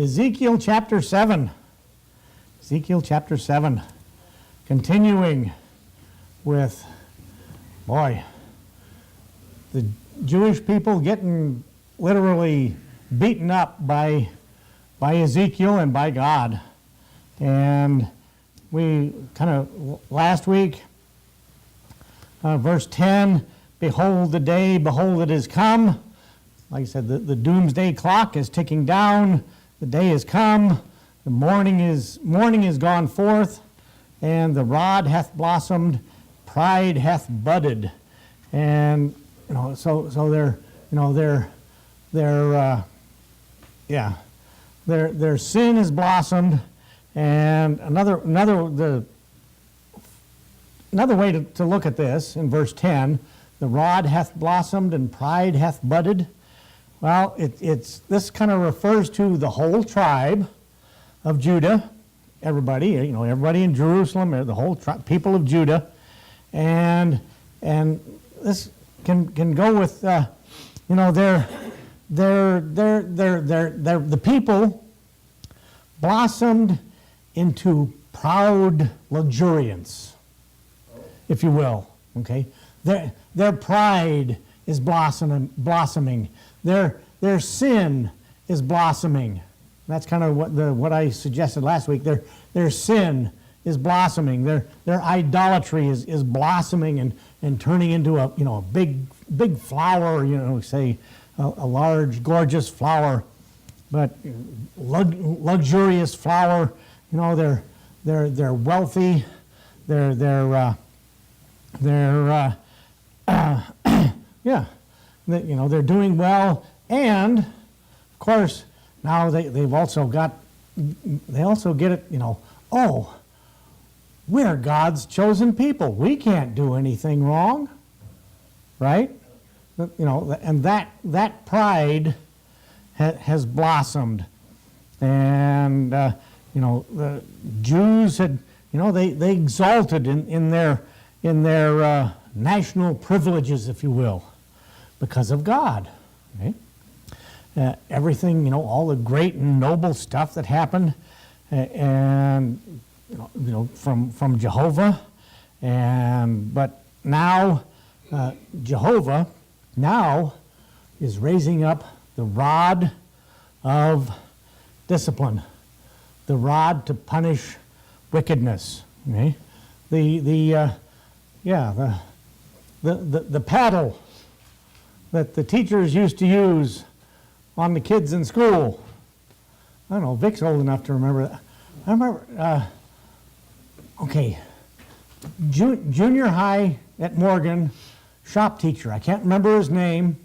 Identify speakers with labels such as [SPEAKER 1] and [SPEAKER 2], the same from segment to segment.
[SPEAKER 1] Ezekiel Chapter 7. Ezekiel Chapter 7. Continuing with, boy, the Jewish people getting literally beaten up by Ezekiel and by God. And we kind of, last week, verse 10, behold the day, behold it is come. Like I said, the doomsday clock is ticking down. The day has come. The morning is gone forth, and the rod hath blossomed, pride hath budded. And so their sin has blossomed. And another way to look at this in verse 10, the rod hath blossomed and pride hath budded. Well, this kind of refers to the whole tribe of Judah, everybody in Jerusalem, the whole people of Judah, and this can go with the people blossomed into proud luxuriance, if you will. Okay, their pride is blossoming. Their sin is blossoming. That's kind of what I suggested last week. Their sin is blossoming. Their idolatry is blossoming and turning into a big flower. Say a large, gorgeous flower, but luxurious flower. They're wealthy. They're doing well, and of course now they also get it. Oh, we're God's chosen people. We can't do anything wrong, right? And that pride has blossomed, and the Jews had they exalted in their national privileges, if you will, because of God. Okay? Everything, all the great and noble stuff that happened, and from Jehovah, but now Jehovah now is raising up the rod of discipline, the rod to punish wickedness. Okay? The paddle that the teachers used to use on the kids in school. I don't know, Vic's old enough to remember that. I remember, junior high at Morgan, shop teacher. I can't remember his name,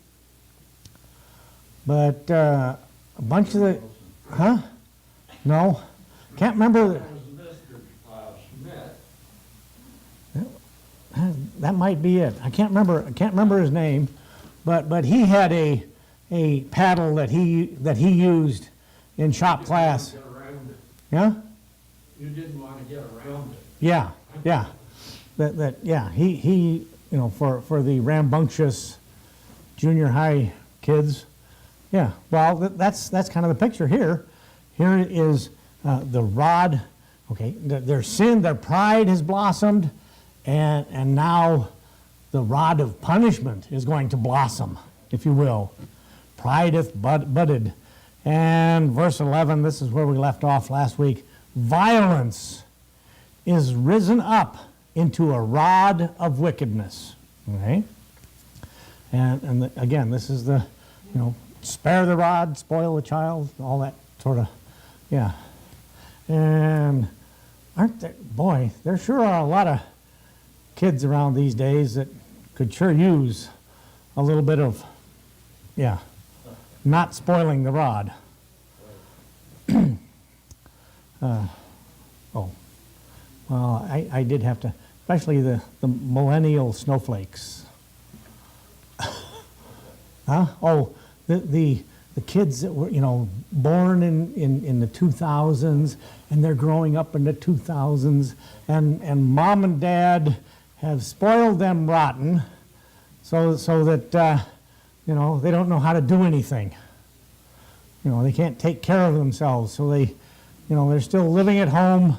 [SPEAKER 1] but a bunch of the, No, can't remember. That might be it. I can't remember his name, but he had a paddle that he used in shop class. Yeah?
[SPEAKER 2] You didn't want to get around it.
[SPEAKER 1] Yeah. He for the rambunctious junior high kids. Yeah. Well, that's kind of the picture here. Here is the rod. Okay, their sin, their pride has blossomed, and now the rod of punishment is going to blossom, if you will. Pride hath budded. And verse 11, this is where we left off last week. Violence is risen up into a rod of wickedness. Okay? And again, this is the, spare the rod, spoil the child, all that sort of, yeah. And there sure are a lot of kids around these days that could sure use a little bit of, not spoiling the rod. Well, I did have to, especially the millennial snowflakes. The kids that were, born in the 2000s, and they're growing up in the 2000s, and mom and dad have spoiled them rotten, so that they don't know how to do anything. they can't take care of themselves, so they're still living at home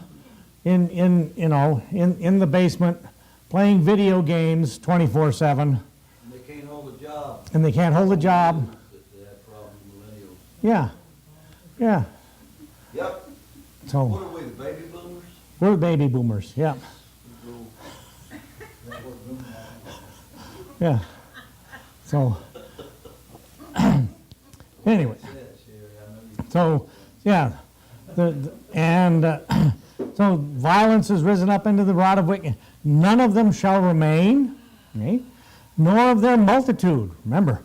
[SPEAKER 1] in the basement, playing video games 24/7.
[SPEAKER 3] They can't hold a job.
[SPEAKER 1] And they can't hold a job.
[SPEAKER 3] They have problems, millennials.
[SPEAKER 1] Yeah, yeah.
[SPEAKER 3] Yep.
[SPEAKER 1] So
[SPEAKER 3] What are we, the baby boomers?
[SPEAKER 1] we're baby boomers. Yeah, yeah. So anyway, so yeah, so violence has risen up into the rod of wicked. None of them shall remain, okay? Nor of their multitude. Remember,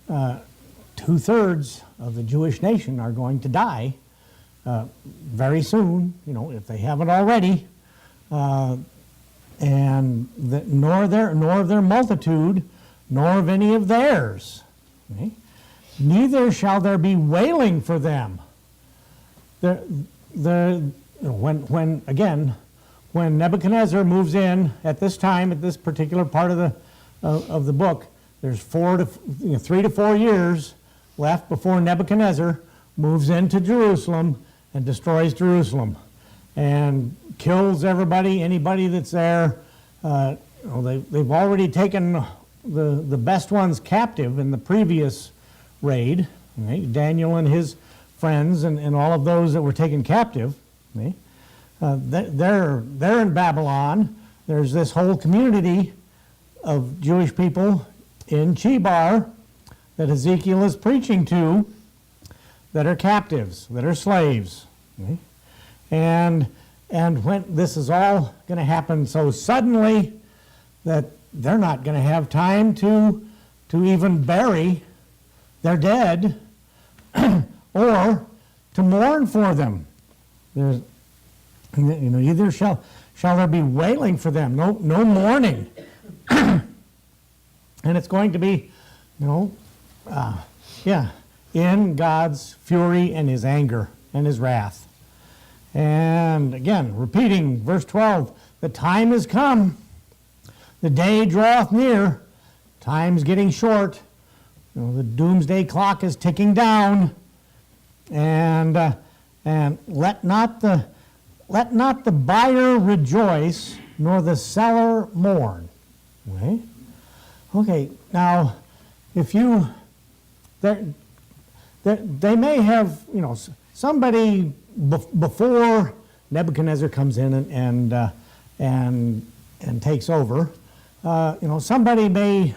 [SPEAKER 1] 2/3 of the Jewish nation are going to die very soon, if they haven't already. Nor of their multitude, nor of any of theirs. Okay? Neither shall there be wailing for them. When Nebuchadnezzar moves in at this time, at this particular part of the book, there's 3 to 4 years left before Nebuchadnezzar moves into Jerusalem and destroys Jerusalem and kills anybody that's there. They've already taken the best ones captive in the previous raid, right? Daniel and his friends and all of those that were taken captive. Okay? They're in Babylon. There's this whole community of Jewish people in Chebar that Ezekiel is preaching to that are captives, that are slaves. Okay? And when this is all going to happen so suddenly that they're not going to have time to even bury their dead or to mourn for them. Either shall there be wailing for them, no mourning. And it's going to be, in God's fury and his anger and his wrath. And again, repeating verse 12, the time is come, the day draweth near, time's getting short, the doomsday clock is ticking down, and let not the buyer rejoice, nor the seller mourn. Okay, now, if they may have, somebody before Nebuchadnezzar comes in and takes over, somebody may,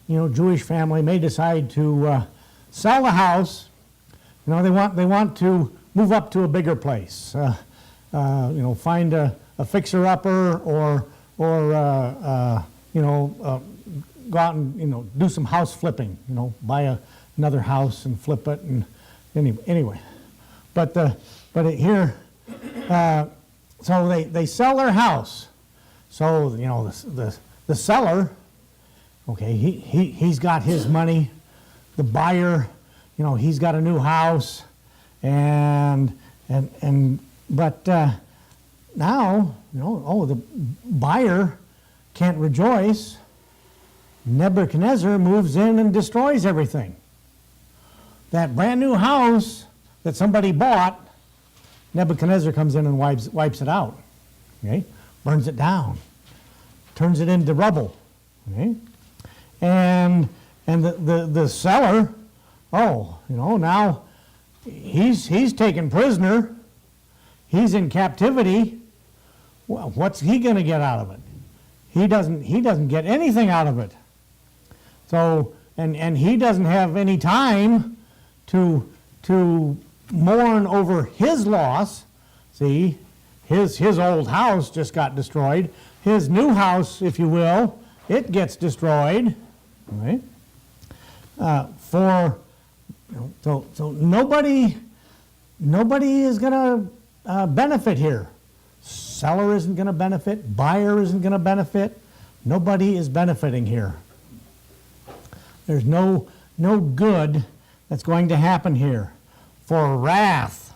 [SPEAKER 1] Jewish family may decide to sell the house. They want to move up to a bigger place. Find a fixer-upper or go out and do some house flipping. Buy another house and flip it. And anyway, but here, so they sell their house. So the seller, okay, he's got his money. The buyer, he's got a new house, but now, the buyer can't rejoice. Nebuchadnezzar moves in and destroys everything. That brand new house that somebody bought, Nebuchadnezzar comes in and wipes it out. Okay? Burns it down, turns it into rubble. Okay? And the seller, now he's taken prisoner. He's in captivity. Well, what's he going to get out of it? He doesn't get anything out of it. So, and he doesn't have any time to mourn over his loss. See, his old house just got destroyed. His new house, if you will, it gets destroyed. Right? So nobody is going to benefit here. Seller isn't going to benefit. Buyer isn't going to benefit. Nobody is benefiting here. There's no good that's going to happen here. For wrath,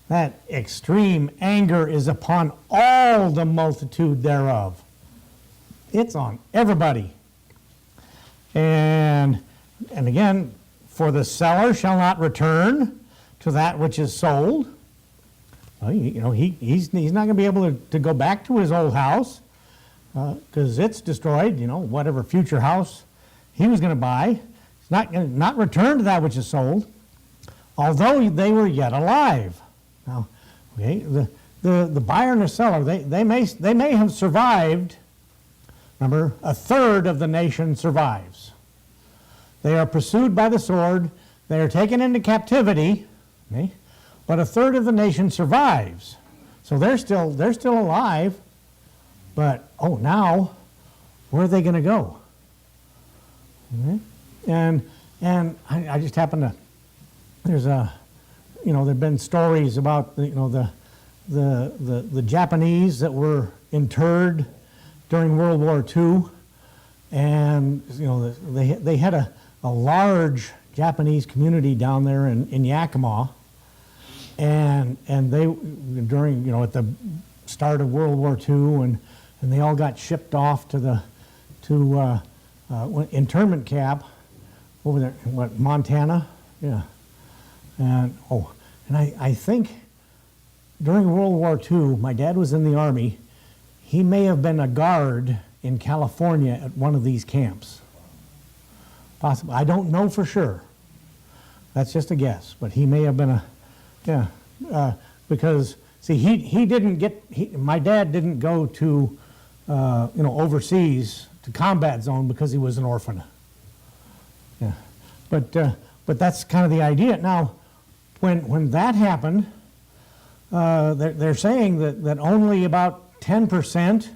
[SPEAKER 1] that extreme anger is upon all the multitude thereof. It's on everybody. And again, For the seller shall not return to that which is sold. Well, he's not going to be able to go back to his old house because it's destroyed. Whatever future house he was going to buy, he's not going to not return to that which is sold, although they were yet alive. Now, okay, the buyer and the seller, they may have survived. Remember, a third of the nation survives. They are pursued by the sword. They are taken into captivity. Okay? But a third of the nation survives. So they're still alive. But, now, where are they going to go? Okay? And I just happen to, there've been stories about, the Japanese that were interred during World War II. And, they had a large Japanese community down there in Yakima. And they, during, at the start of World War II, and they all got shipped off to internment camp over there, Montana? Yeah. And I think during World War II, my dad was in the Army. He may have been a guard in California at one of these camps. Possibly. I don't know for sure. That's just a guess, but he may have been because see, he didn't get, my dad didn't go to, overseas to combat zone because he was an orphan. Yeah, but that's kind of the idea. Now, when that happened, they're saying that only about 10%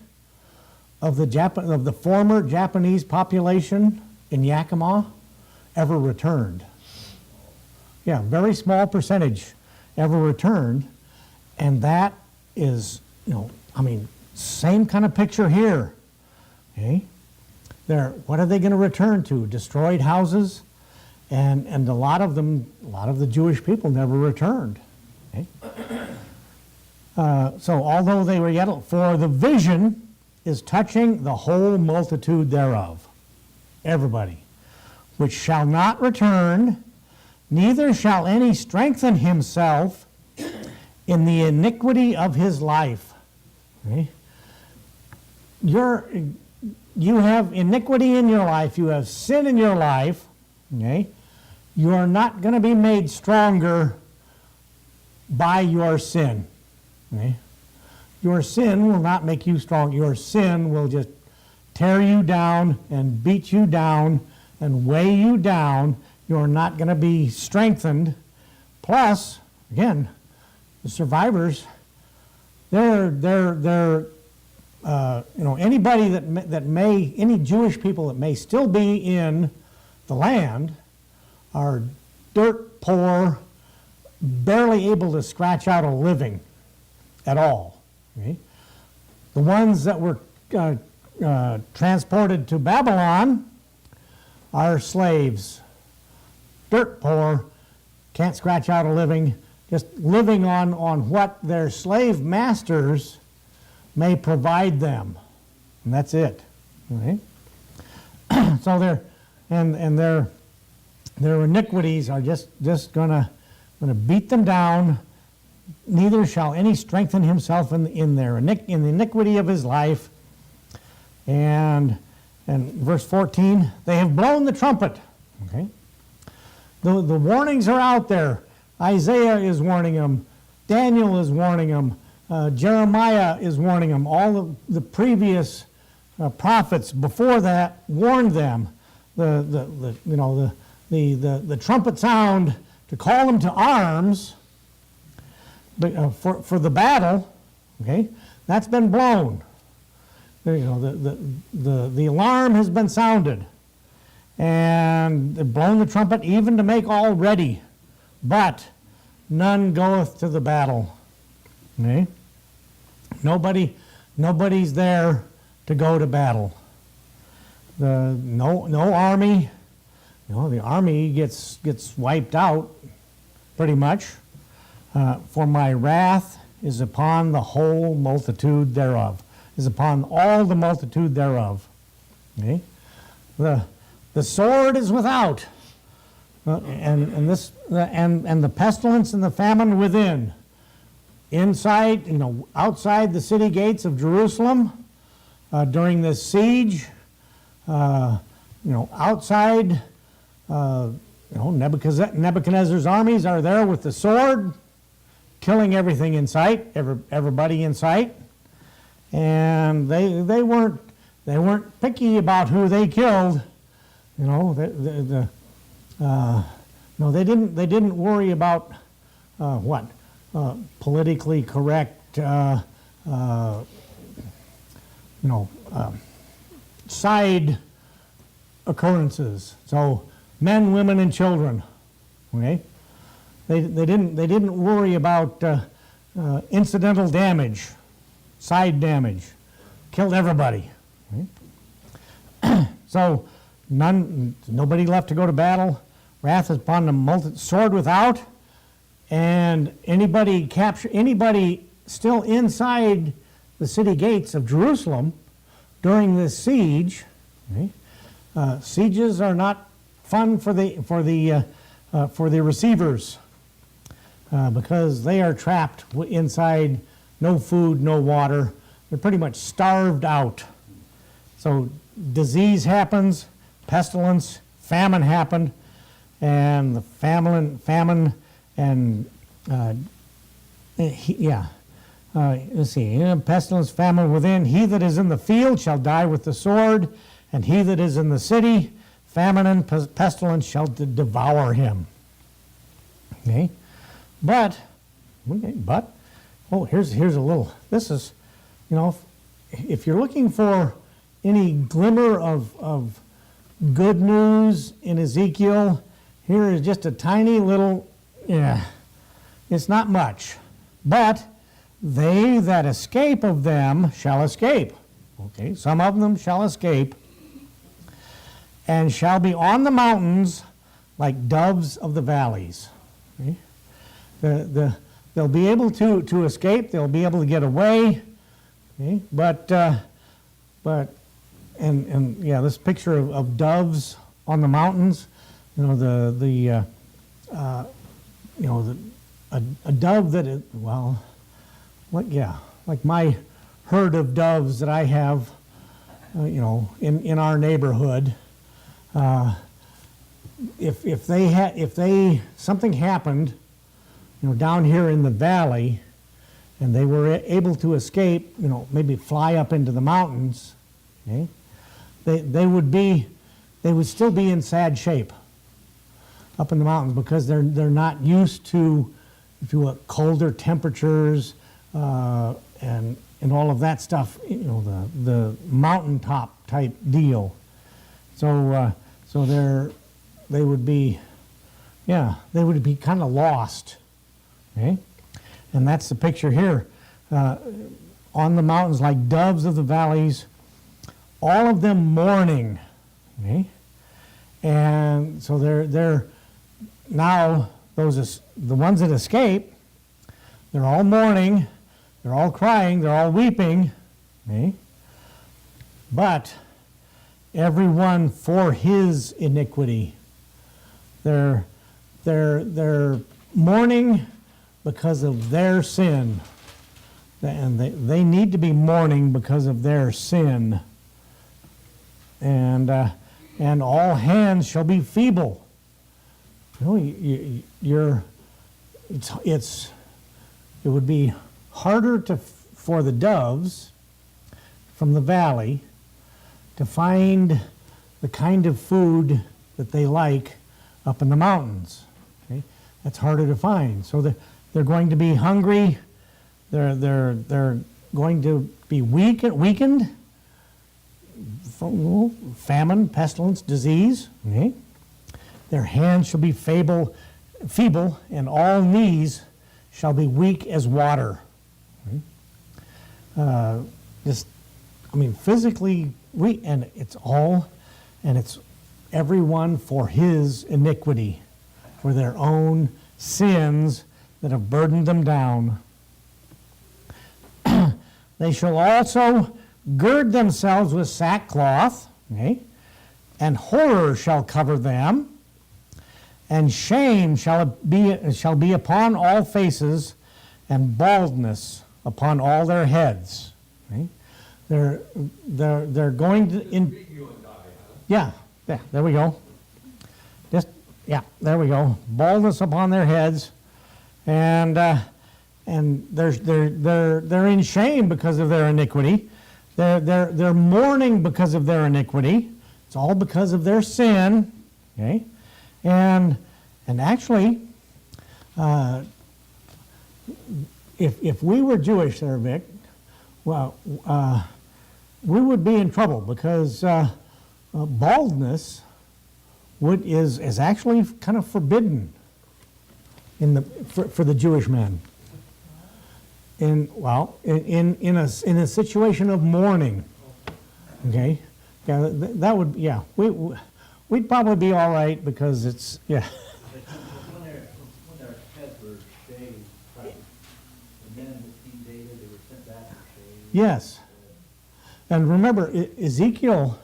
[SPEAKER 1] of the former Japanese population in Yakima ever returned. Yeah, very small percentage ever returned, and that is, same kind of picture here. Okay, what are they going to return to? Destroyed houses, and a lot of the Jewish people never returned. Okay, so although they were yet, for the vision is touching the whole multitude thereof, everybody, which shall not return, neither shall any strengthen himself in the iniquity of his life. Okay? You have iniquity in your life, you have sin in your life, okay? You are not going to be made stronger by your sin. Okay? Your sin will not make you strong. Your sin will just tear you down and beat you down and weigh you down. You're not going to be strengthened. Plus, again, the survivors, anybody any Jewish people that may still be in the land are dirt poor, barely able to scratch out a living at all. Okay? The ones that were transported to Babylon are slaves, dirt poor, can't scratch out a living, just living on what their slave masters may provide them, and that's it. Okay? So their iniquities are just gonna beat them down. Neither shall any strengthen himself in the iniquity of his life. And verse 14, they have blown the trumpet. Okay, the warnings are out there. Isaiah is warning them. Daniel is warning them. Jeremiah is warning them. All of the previous prophets before that warned them. The trumpet sound to call them to arms. For the battle, okay, that's been blown. The alarm has been sounded, and they've blown the trumpet even to make all ready, but none goeth to the battle. Okay, nobody's there to go to battle. No army. The army gets wiped out, pretty much. For my wrath is upon the whole multitude thereof, is upon all the multitude thereof. Okay? The sword is without. And the pestilence and the famine within, inside, outside the city gates of Jerusalem during this siege, outside, Nebuchadnezzar's armies are there with the sword, killing everything in sight, everybody in sight, and they weren't picky about who they killed. No, they didn't worry about politically correct, side occurrences. So men, women, and children. Okay, they didn't worry about incidental damage, side damage. Killed everybody. Okay? So nobody left to go to battle. Wrath is upon the sword without, and anybody still inside the city gates of Jerusalem during this siege. Okay? Sieges are not fun for the receivers because they are trapped inside, no food, no water. They're pretty much starved out. So disease happens, pestilence, famine happened, and the famine and let's see, pestilence, famine within. He that is in the field shall die with the sword, and he that is in the city, famine and pestilence shall devour him. Okay, but here's a little. This is, if you're looking for any glimmer of good news in Ezekiel, here is just a tiny little. It's not much, but they that escape of them shall escape. Okay, some of them shall escape, and shall be on the mountains like doves of the valleys. Okay? They'll be able to escape. They'll be able to get away. Okay? But this picture of doves on the mountains. A dove that like my herd of doves that I have, in our neighborhood. If something happened, down here in the valley, and they were able to escape, maybe fly up into the mountains, okay, they would still be in sad shape up in the mountains because they're not used to, if you will, colder temperatures and all of that stuff, the mountaintop type deal. So they would be kind of lost. Okay? And that's the picture here. On the mountains like doves of the valleys, all of them mourning. Okay? And so they're now the ones that escape, they're all mourning, they're all crying, they're all weeping. Okay? But everyone for his iniquity. They're mourning because of their sin. And they need to be mourning because of their sin. And all hands shall be feeble. It would be harder for the doves from the valley to find the kind of food that they like up in the mountains. Okay? That's harder to find. So they're going to be hungry. They're going to be weakened. Famine, pestilence, disease. Okay? Their hands shall be feeble, and all knees shall be weak as water. Okay? Physically weak, and it's everyone for his iniquity, for their own sins that have burdened them down. They shall also gird themselves with sackcloth, okay? And horror shall cover them, and shame shall be upon all faces, and baldness upon all their heads. Okay? They're going to in.
[SPEAKER 2] Beat you and die, huh?
[SPEAKER 1] Yeah, there we go. There we go. Baldness upon their heads, and they're in shame because of their iniquity. They're mourning because of their iniquity. It's all because of their sin. Okay, and actually, if we were Jewish, there, Vic, well, we would be in trouble because baldness is actually kind of forbidden for the Jewish men. In a situation of mourning. Okay, yeah, we'd probably be all right because it's
[SPEAKER 3] When their heads were shaved, the men with King David, they were sent back to shave.
[SPEAKER 1] Yes. And remember, Ezekiel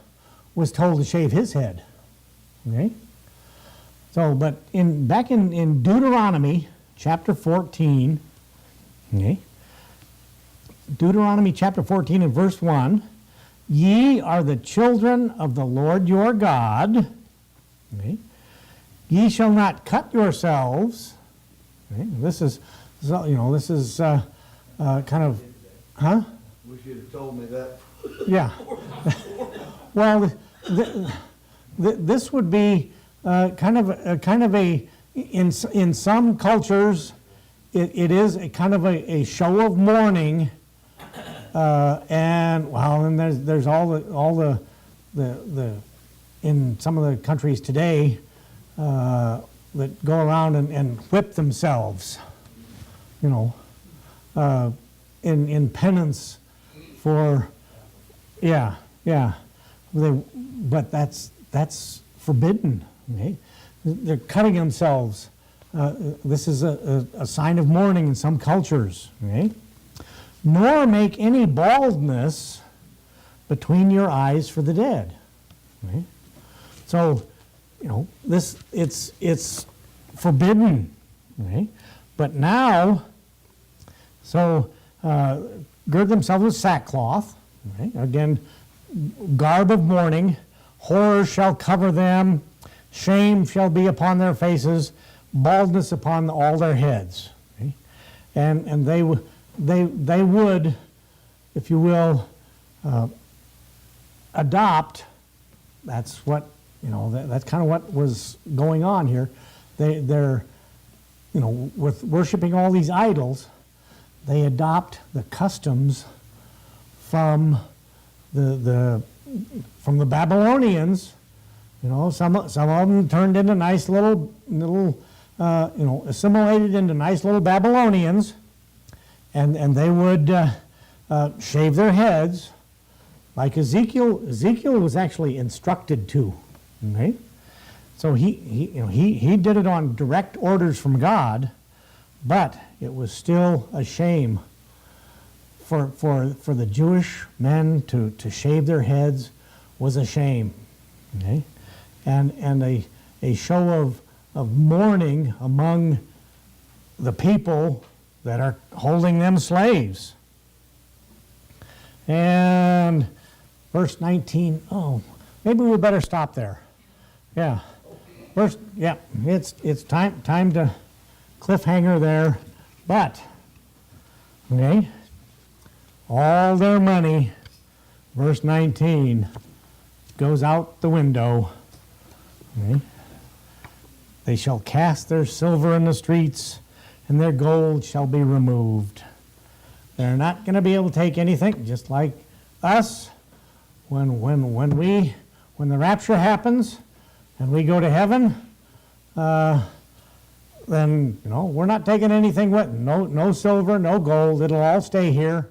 [SPEAKER 1] was told to shave his head. Okay? So, but back in Deuteronomy chapter 14, okay? Deuteronomy chapter 14 and verse 1, ye are the children of the Lord your God. Okay? Ye shall not cut yourselves. Okay? This is kind of, huh?
[SPEAKER 3] Wish you'd have told me that.
[SPEAKER 1] Yeah. Well, this would be kind of a in some cultures, it is a kind of a show of mourning, and there's all the in some of the countries today that go around and whip themselves, in penance for, but that's forbidden. Okay? They're cutting themselves. This is a sign of mourning in some cultures. Okay? Nor make any baldness between your eyes for the dead. Okay? So, it's forbidden. Okay? But now, gird themselves with sackcloth. Okay? Again, garb of mourning. Horror shall cover them. Shame shall be upon their faces. Baldness upon all their heads. Okay? And they would, if you will, adopt. That's what that's kind of what was going on here. They're with worshiping all these idols, they adopt the customs from the Babylonians. Some of them turned into nice little assimilated into nice little Babylonians, and they would shave their heads, like Ezekiel. Ezekiel was actually instructed to. Okay, so he did it on direct orders from God, but it was still a shame for the Jewish men to shave their heads was a shame. Okay, and a show of mourning among the people that are holding them slaves. And verse 19, maybe we better stop there. Yeah. It's time to cliffhanger there. But, okay, all their money, verse 19, goes out the window. Okay. They shall cast their silver in the streets, and their gold shall be removed. They're not going to be able to take anything, just like us. When the rapture happens and we go to heaven, then we're not taking anything with. No silver, no gold. It'll all stay here.